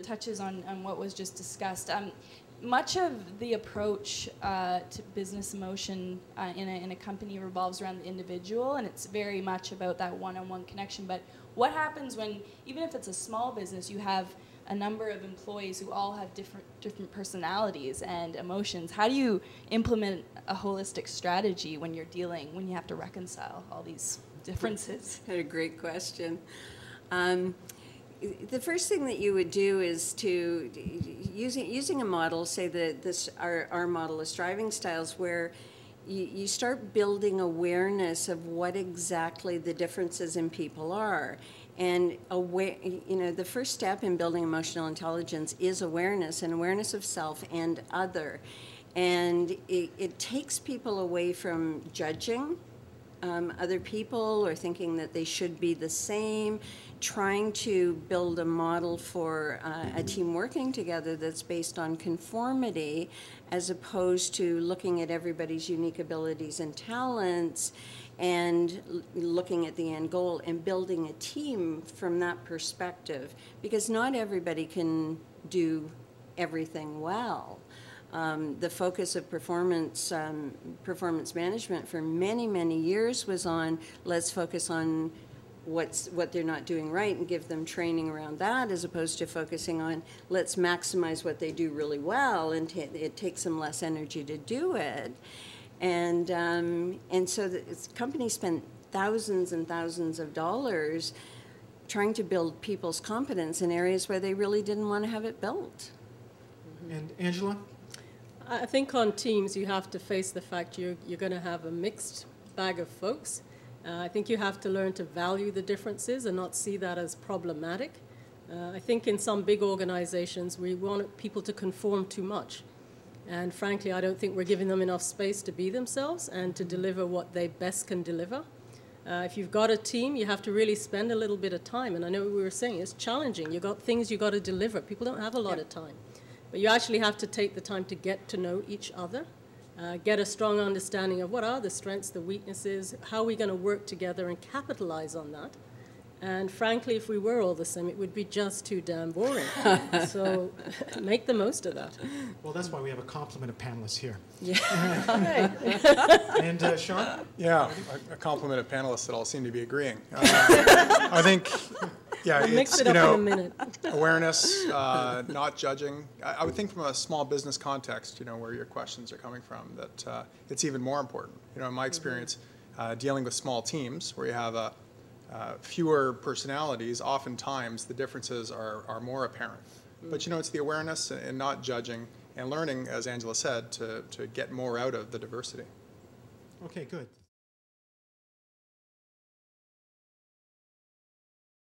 touches on what was just discussed. Much of the approach to business emotion in a company revolves around the individual, and it's very much about that one-on-one connection. But what happens when, even if it's a small business, you have a number of employees who all have different personalities and emotions? How do you implement a holistic strategy when you have to reconcile all these differences? That's a great question. The first thing that you would do is to, using a model, say that our model is Striving Styles, where you start building awareness of what exactly the differences in people are. And the first step in building emotional intelligence is awareness, and awareness of self and other. And it takes people away from judging other people or thinking that they should be the same, trying to build a model for a team working together that's based on conformity, as opposed to looking at everybody's unique abilities and talents and looking at the end goal and building a team from that perspective, because not everybody can do everything well. The focus of performance management for many, many years was on, let's focus on what they're not doing right and give them training around that, as opposed to focusing on, let's maximize what they do really well, and it takes them less energy to do it. And so the companies spent thousands and thousands of dollars trying to build people's competence in areas where they really didn't want to have it built. And Angela? I think on teams you have to face the fact you're going to have a mixed bag of folks. I think you have to learn to value the differences and not see that as problematic. I think in some big organizations we want people to conform too much. And frankly, I don't think we're giving them enough space to be themselves and to deliver what they best can deliver. If you've got a team, you have to really spend a little bit of time. And I know what we were saying, it's challenging. You've got things you've got to deliver. People don't have a lot of time. But you actually have to take the time to get to know each other, get a strong understanding of what are the strengths, the weaknesses, how are we going to work together and capitalize on that. And frankly, if we were all the same, it would be just too damn boring. So make the most of that. Well, that's why we have a complement of panelists here. Yeah. And Sean? Yeah, a complement of panelists that all seem to be agreeing. I think, yeah, We'll mix it up in a minute. Awareness, not judging. I would think from a small business context, where your questions are coming from, that it's even more important. In my experience, dealing with small teams where you have fewer personalities, oftentimes the differences are more apparent. But it's the awareness and not judging and learning, as Angela said, to get more out of the diversity. Okay, good.